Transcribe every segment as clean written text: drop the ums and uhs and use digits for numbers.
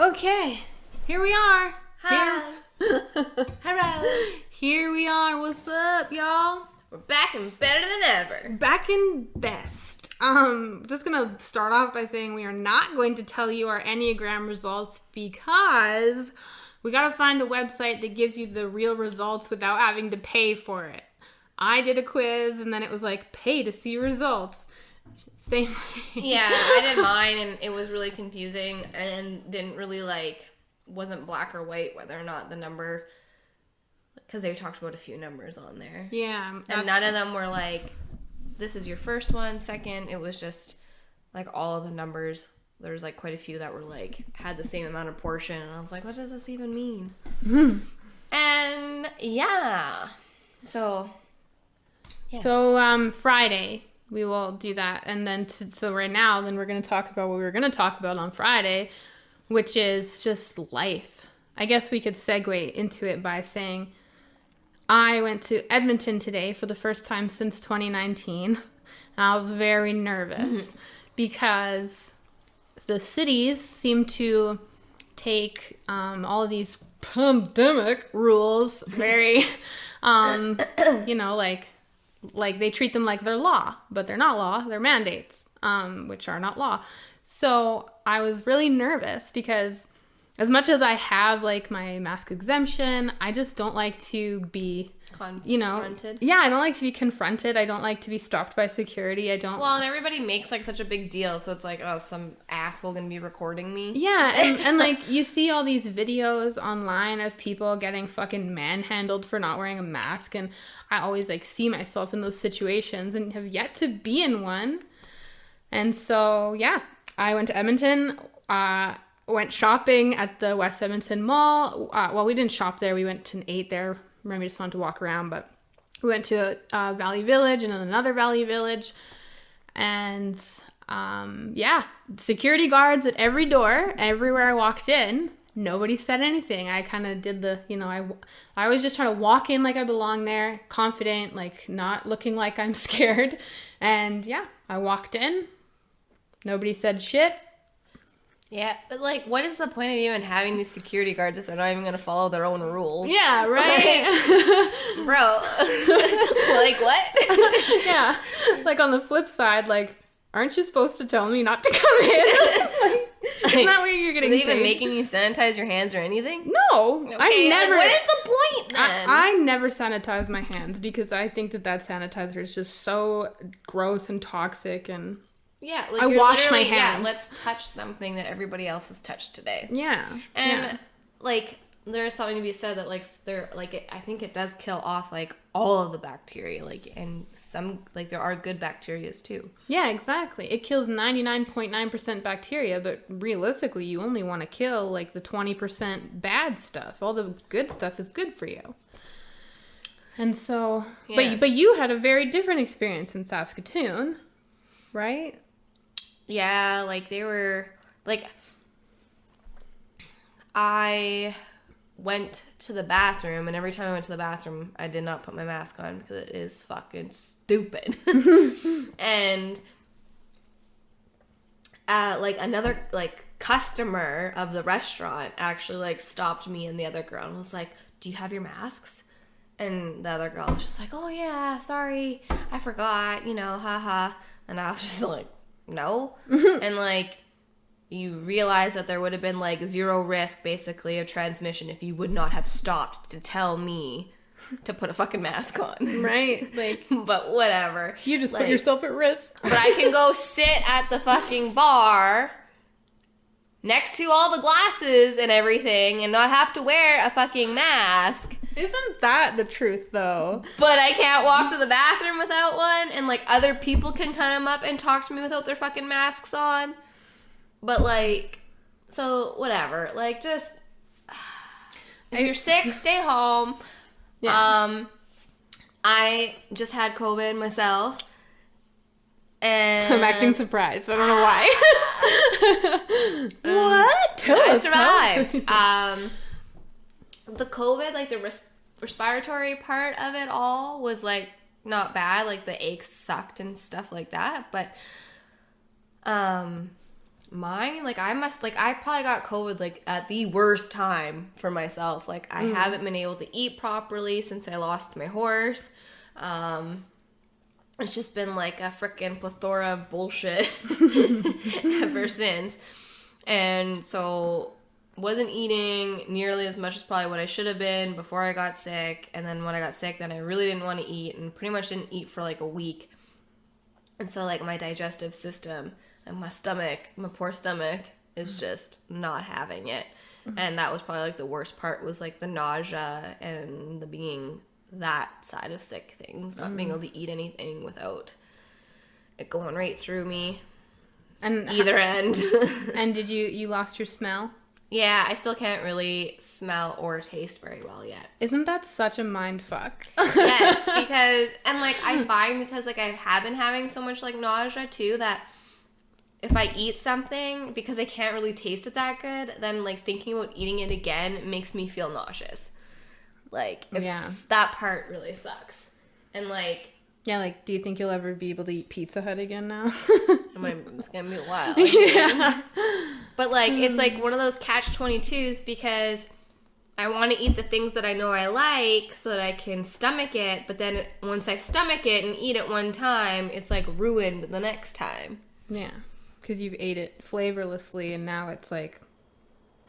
Okay, here we are. Hi. Hello. Here we are. What's up, y'all? We're back and better than ever. Back in best. Just gonna start off by saying we are not going to tell you our Enneagram results because we gotta find a website that gives you the real results without having to pay for it. I did a quiz and then it was like, pay to see results. Same thing. Yeah, I did mine and it was really confusing and didn't really wasn't black or white whether or not the number, because they talked about a few numbers on there. Yeah. And none of them were like, this is your first one, second. It was just all of the numbers. There was quite a few that were had the same amount of portion. And I was like, what does this even mean? And yeah. So, yeah. So, Friday, we will do that. And then, so right now, then we're going to talk about what we were going to talk about on Friday, which is just life. I guess we could segue into it by saying I went to Edmonton today for the first time since 2019. And I was very nervous because the cities seem to take all of these pandemic rules very, like they treat them like they're law, but they're not law. They're mandates, which are not law. So I was really nervous because as much as I have my mask exemption, I just don't like to be confronted. Yeah, I don't like to be confronted. I don't like to be stopped by security. I don't. Well, and everybody makes such a big deal, so it's oh, some asshole gonna be recording me. Yeah, and you see all these videos online of people getting fucking manhandled for not wearing a mask, and I always see myself in those situations and have yet to be in one. And so yeah, I went to Edmonton. Went shopping at the West Edmonton Mall. Well, we didn't shop there. We went and ate there. Remember, we just wanted to walk around, but we went to Valley Village and then another Valley Village. And, yeah, security guards at every door, everywhere I walked in. Nobody said anything. I kind of did the, I was just trying to walk in like I belong there, confident, not looking like I'm scared. And, yeah, I walked in. Nobody said shit. Yeah, but what is the point of even having these security guards if they're not even gonna follow their own rules? Yeah, right. Bro, what? Yeah, on the flip side, aren't you supposed to tell me not to come in? Isn't that where you're getting paid? Are they even making you sanitize your hands or anything? No, okay, I never. What is the point then? I never sanitize my hands because I think that sanitizer is just so gross and toxic and. Yeah, I wash my hands. Yeah, let's touch something that everybody else has touched today. Yeah, and there's something to be said that I think it does kill off all of the bacteria, and some there are good bacterias too. Yeah, exactly. It kills 99.9% bacteria, but realistically, you only want to kill the 20% bad stuff. All the good stuff is good for you. And so, yeah. but you had a very different experience in Saskatoon, right? Yeah, they were, I went to the bathroom, and every time I went to the bathroom, I did not put my mask on because it is fucking stupid. And, another, customer of the restaurant actually, stopped me and the other girl and was like, do you have your masks? And the other girl was just like, oh, yeah, sorry, I forgot, haha. And I was just like, no. And you realize that there would have been zero risk basically of transmission if you would not have stopped to tell me to put a fucking mask on. Right. But whatever. You just put yourself at risk. But I can go sit at the fucking bar next to all the glasses and everything and not have to wear a fucking mask. Isn't that the truth, though? But I can't walk to the bathroom without one, and, other people can come up and talk to me without their fucking masks on. But, so, whatever. Just, if you're sick, stay home. Yeah. I just had COVID myself. And I'm acting surprised. I don't know why. What? Tell us. I survived. The COVID, the respiratory part of it all was, not bad. The aches sucked and stuff like that. But, Mine, like, I probably got COVID, like, at the worst time for myself. Like, I haven't been able to eat properly since I lost my horse. It's just been, like, a freaking plethora of bullshit ever since. And so, wasn't eating nearly as much as probably what I should have been before I got sick. And then when I got sick, then I really didn't want to eat and pretty much didn't eat for, like, a week. And so, like, my digestive system and my poor stomach is just not having it. And that was probably, like, the worst part was, like, the nausea and the being that side of sick things, not being able to eat anything without it going right through me. And either end. And did you lost your smell? Yeah, I still can't really smell or taste very well yet. Isn't that such a mind fuck? Yes, because, and, like, I find because, like, I have been having so much, like, nausea, too, that if I eat something, because I can't really taste it that good, then, like, thinking about eating it again makes me feel nauseous. Like, that part really sucks. And, like... Yeah, like, do you think you'll ever be able to eat Pizza Hut again now? It's gonna be a while. Yeah. But, like, it's, like, one of those catch-22s because I want to eat the things that I know I like so that I can stomach it, but then once I stomach it and eat it one time, it's, like, ruined the next time. Yeah. Because you've ate it flavorlessly, and now it's like,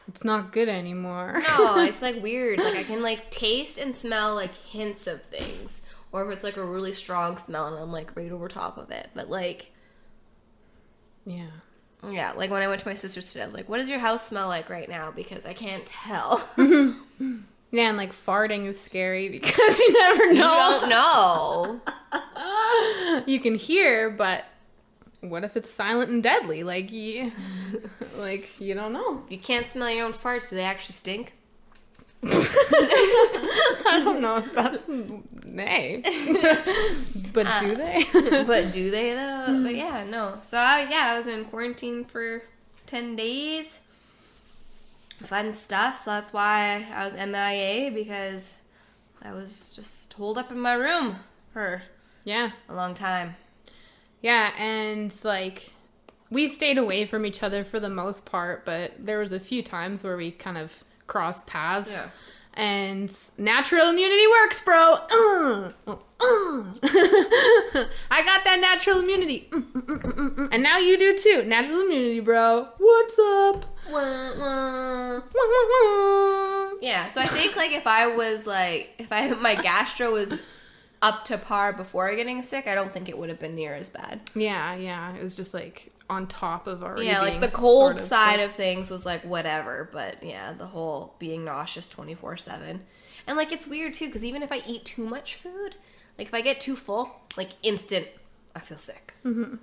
it's not good anymore. No, it's like weird. Like, I can, like, taste and smell, like, hints of things. Or if it's, like, a really strong smell and I'm, like, right over top of it. But, like... Yeah. Yeah, like, when I went to my sister's today, I was like, what does your house smell like right now? Because I can't tell. Yeah, and, like, farting is scary because you never know. You don't know. You can hear, but... What if it's silent and deadly? Like, you don't know. You can't smell your own farts. Do they actually stink? I don't know if that's... Nay. But do they? But do they, though? But yeah, no. So, I was in quarantine for 10 days. Fun stuff. So that's why I was MIA, because I was just holed up in my room for a long time. Yeah, and, like, we stayed away from each other for the most part, but there was a few times where we kind of crossed paths. Yeah. And natural immunity works, bro. I got that natural immunity. And now you do, too. Natural immunity, bro. What's up? Yeah, so I think, like, if my gastro was... up to par before getting sick, I don't think it would have been near as bad. Yeah. It was just, like, on top of already being like, the cold side of things was, like, whatever. But, yeah, the whole being nauseous 24/7. And, like, it's weird, too, because even if I eat too much food, like, if I get too full, like, instant, I feel sick. Mm-hmm.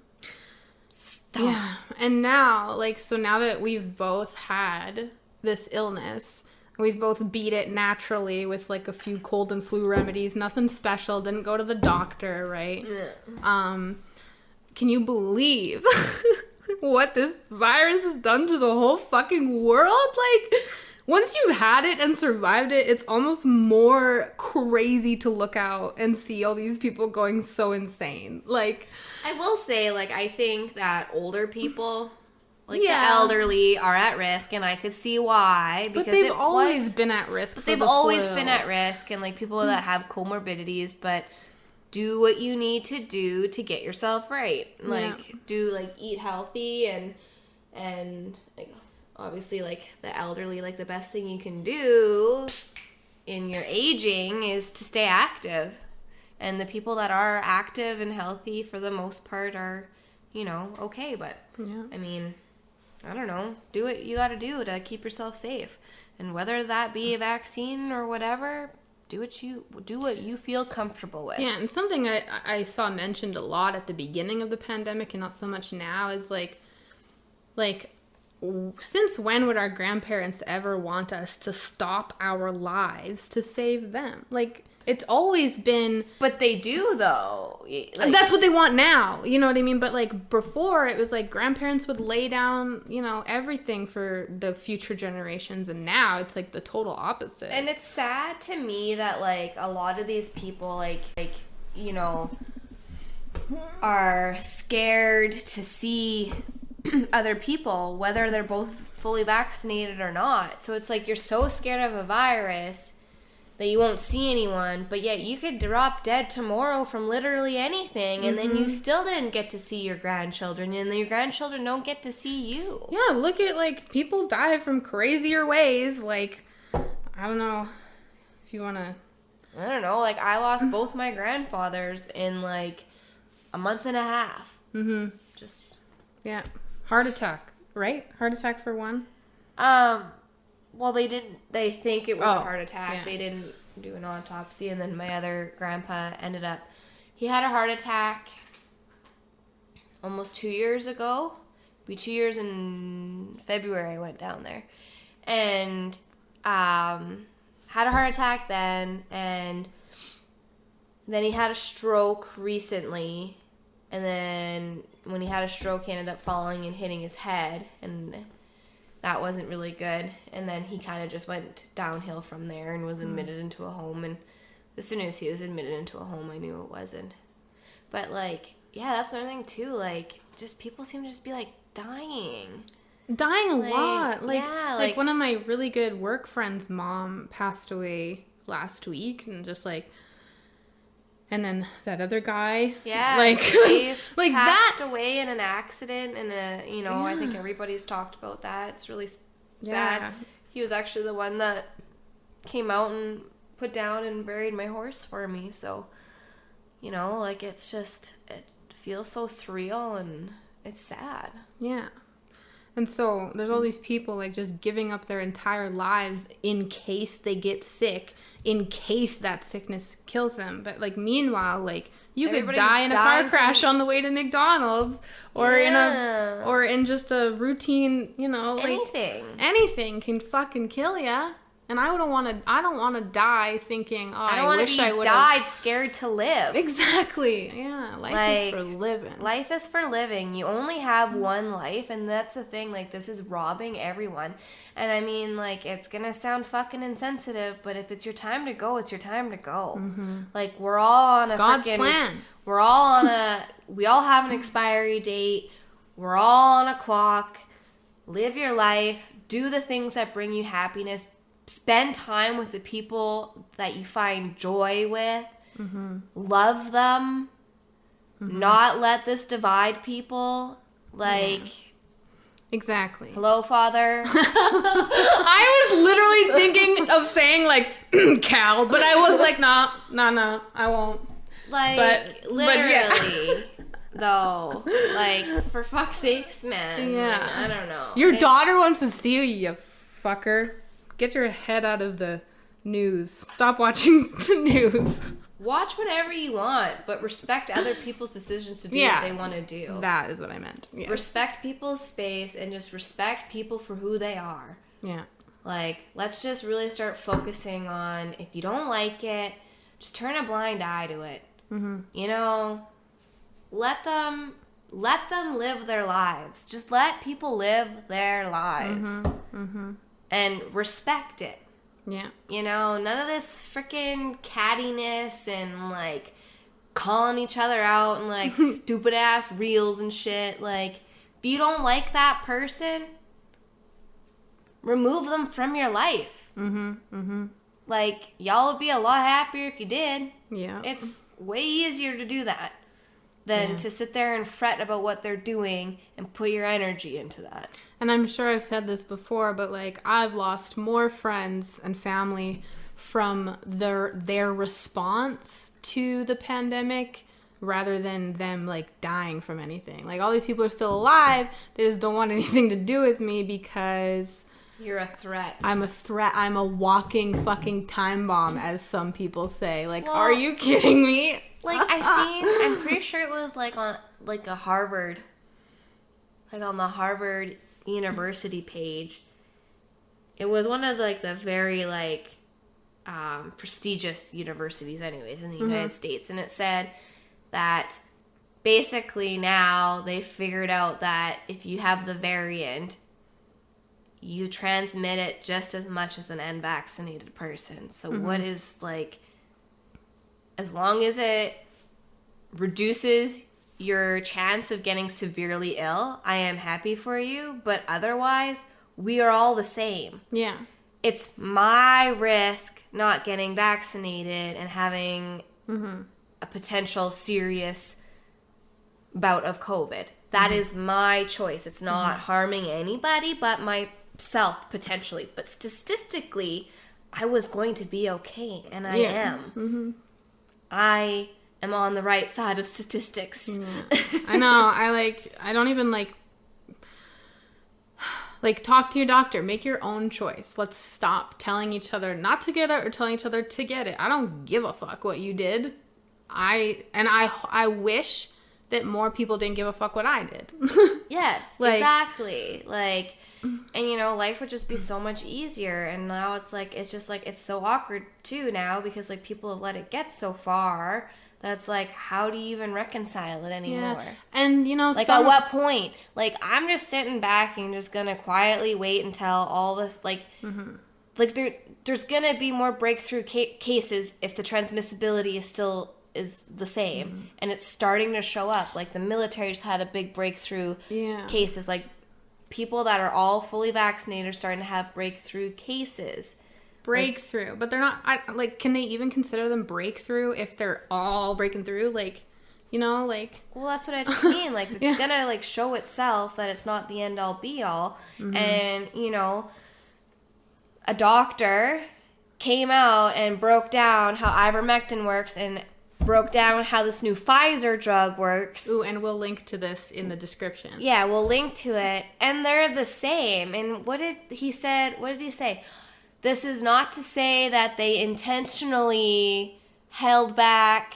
Stop. Yeah. And now, like, so now that we've both had this illness... We've both beat it naturally with, like, a few cold and flu remedies. Nothing special. Didn't go to the doctor, right? Yeah. Can you believe what this virus has done to the whole fucking world? Like, once you've had it and survived it, it's almost more crazy to look out and see all these people going so insane. Like, I will say, like, I think that older people... Like, the elderly are at risk, and I could see why. Because but they've always been at risk. But they've always been at risk, and, like, people that have comorbidities, but do what you need to do to get yourself right. Like, eat healthy, and like, obviously, like, the elderly, like, the best thing you can do in your aging is to stay active. And the people that are active and healthy, for the most part, are, okay. But, I mean... I don't know, do what you gotta do to keep yourself safe. And whether that be a vaccine or whatever, do what you feel comfortable with. Yeah, and something I saw mentioned a lot at the beginning of the pandemic and not so much now is like, since when would our grandparents ever want us to stop our lives to save them? Like, it's always been... But they do, though. Like, that's what they want now. You know what I mean? But, like, before, it was like grandparents would lay down, everything for the future generations. And now it's, like, the total opposite. And it's sad to me that, like, a lot of these people, are scared to see other people, whether they're both fully vaccinated or not. So it's like you're so scared of a virus that you won't see anyone, but yet you could drop dead tomorrow from literally anything, and then you still didn't get to see your grandchildren, and your grandchildren don't get to see you. Yeah, look at, like, people die from crazier ways. Like, I don't know if you want to... I don't know. Like, I lost both my grandfathers in, like, a month and a half. Mm-hmm. Just... Yeah. Heart attack, right? Heart attack for one? Well, they think it was a heart attack. Yeah. They didn't do an autopsy, and then my other grandpa he had a heart attack almost 2 years ago. It'll be 2 years in February I went down there. And, had a heart attack then, and then he had a stroke recently, and then when he had a stroke, he ended up falling and hitting his head, and that wasn't really good. And then he kind of just went downhill from there and was admitted into a home. And as soon as he was admitted into a home, I knew it wasn't. But, like, yeah, that's another thing, too. Like, just people seem to just be, like, dying. Dying a lot. Like, yeah, like one of my really good work friends' mom passed away last week, and just, like... And then that other guy, like passed away in an accident, and I think everybody's talked about that. It's really sad. Yeah. He was actually the one that came out and put down and buried my horse for me. So, like, it's just, it feels so surreal, and it's sad. Yeah. And so there's all these people, like, just giving up their entire lives in case they get sick, in case that sickness kills them. But, like, meanwhile, like, you could die in a car crash on the way to McDonald's, or in just a routine, like, anything can fucking kill ya. And I don't want to die thinking, I wish I would have died scared to live. Exactly. Yeah. Life is for living. Life is for living. You only have one life, and that's the thing. Like, this is robbing everyone. And I mean, like, it's gonna sound fucking insensitive, but if it's your time to go, it's your time to go. Mm-hmm. Like, we're all on a God's plan. We're all on we all have an expiry date. We're all on a clock. Live your life. Do the things that bring you happiness. Spend time with the people that you find joy with. Mm-hmm. Love them. Mm-hmm. Not let this divide people. Like... Yeah. Exactly. Hello, Father. I was literally thinking of saying, like, Cal, but I was like, no, I won't. Like, literally, though. Like, for fuck's sakes, man. Yeah. Like, I don't know. Your daughter wants to see you fucker. Get your head out of the news. Stop watching the news. Watch whatever you want, but respect other people's decisions to do what they want to do. That is what I meant. Yes. Respect people's space and just respect people for who they are. Yeah. Like, let's just really start focusing on, if you don't like it, just turn a blind eye to it. Mm-hmm. Let them live their lives. Just let people live their lives. Mm-hmm. Mm-hmm. And respect it. Yeah. None of this freaking cattiness and, like, calling each other out and, like, stupid ass reels and shit. Like, if you don't like that person, remove them from your life. Mm-hmm. Mm-hmm. Like, y'all would be a lot happier if you did. Yeah. It's way easier to do that than to sit there and fret about what they're doing and put your energy into that. And I'm sure I've said this before, but, like, I've lost more friends and family from their response to the pandemic rather than them, like, dying from anything. Like, all these people are still alive. They just don't want anything to do with me because... You're a threat. I'm a threat. I'm a walking fucking time bomb, as some people say. Like, are you kidding me? Like, I'm pretty sure it was, like, on, like, a Harvard, like, on the Harvard University page. It was one of, like, the very, like, prestigious universities anyways in the United States. And it said that basically now they figured out that if you have the variant, you transmit it just as much as an unvaccinated person. So what is, like, as long as it reduces your chance of getting severely ill, I am happy for you, but otherwise, we are all the same. Yeah. It's my risk not getting vaccinated and having a potential serious bout of COVID. That is my choice. It's not harming anybody but myself, potentially. But statistically, I was going to be okay, and I am. I am on the right side of statistics. Yeah. I know. I don't even talk to your doctor. Make your own choice. Let's stop telling each other not to get it or telling each other to get it. I don't give a fuck what you did. I wish that more people didn't give a fuck what I did. Yes, exactly. And life would just be so much easier. And now it's so awkward too now because people have let it get so far. That's how do you even reconcile it anymore? Yeah. And at what point? I'm just sitting back and just gonna quietly wait until all this there's gonna be more breakthrough cases if the transmissibility is the same, and it's starting to show up. The military just had a big breakthrough cases. People that are all fully vaccinated are starting to have breakthrough cases. But they're not. Can they even consider them breakthrough if they're all breaking through? Well, that's what I just mean. It's gonna show itself that it's not the end all be all. And a doctor came out and broke down how ivermectin works and broke down how this new Pfizer drug works. Ooh, and we'll link to this in the description. Yeah, we'll link to it. And they're the same. And what did he say? This is not to say that they intentionally held back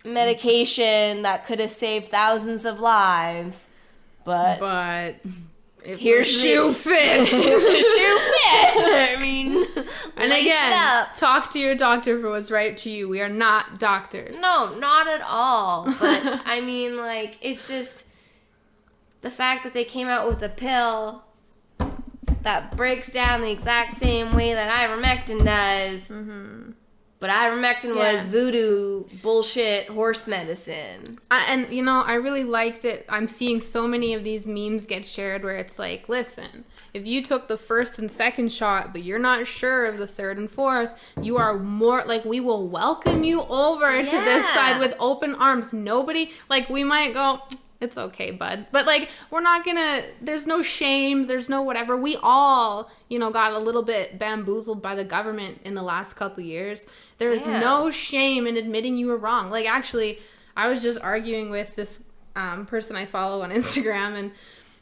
medication that could have saved thousands of lives. But if shoe fits. If the shoe fits. I mean, and again, talk to your doctor for what's right to you. We are not doctors. No, not at all. But I mean, it's just the fact that they came out with a pill that breaks down the exact same way that ivermectin does. But ivermectin was voodoo bullshit horse medicine. I really like that I'm seeing so many of these memes get shared where it's listen, if you took the first and second shot, but you're not sure of the third and fourth, you are more, we will welcome you over to this side with open arms. Nobody, we might go, it's okay, bud. But, we're not gonna, there's no shame, there's no whatever. We all, got a little bit bamboozled by the government in the last couple years. There is no shame in admitting you were wrong. Actually, I was just arguing with this person I follow on Instagram, and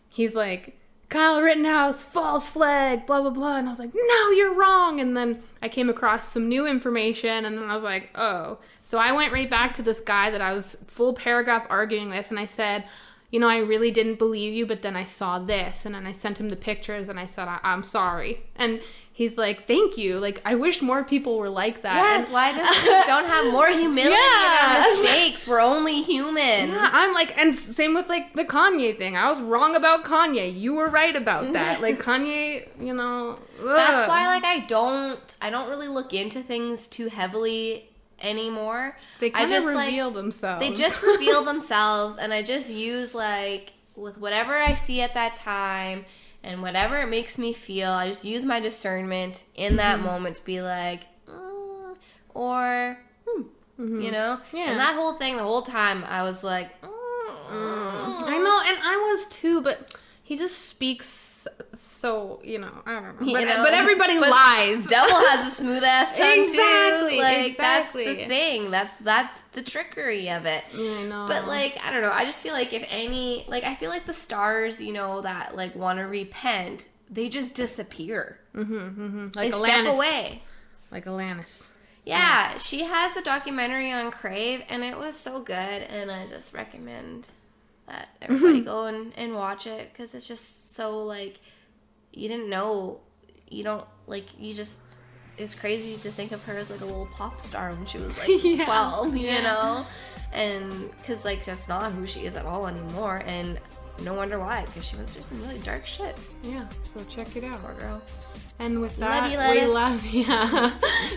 he's like, Kyle Rittenhouse, false flag, blah, blah, blah. And I was like, no, you're wrong. And then I came across some new information, and then I was like, oh. So I went right back to this guy that I was full paragraph arguing with, and I said, I really didn't believe you, but then I saw this. And then I sent him the pictures, and I said, I'm sorry. And he's like, thank you. I wish more people were like that. Yes, why don't have more humility in our mistakes? We're only human. Yeah, I'm and same with the Kanye thing. I was wrong about Kanye. You were right about that. Kanye, That's why I don't really look into things too heavily anymore. They kind of reveal themselves. They just reveal themselves, and I just use with whatever I see at that time. And whatever it makes me feel, I just use my discernment in that moment to be Yeah. Yeah. And that whole thing, the whole time, I was like, I know, and I was too, but he just speaks so, I don't know. But everybody lies. Devil has a smooth ass tongue exactly, too. Exactly. That's the thing. That's the trickery of it. Yeah, I know. But I don't know. I just feel if any, I feel the stars, that want to repent, they just disappear. They step away. Like Alanis. Yeah, she has a documentary on Crave, and it was so good, and I just recommend that everybody go and watch it, because it's just so you didn't know, you don't you just, it's crazy to think of her as a little pop star when she was 12, you know, and because that's not who she is at all anymore, and no wonder why, because she went through some really dark shit. Yeah, so check it out. Poor girl. And with that,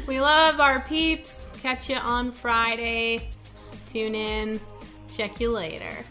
we love our peeps. Catch you on Friday. Tune in. Check you later.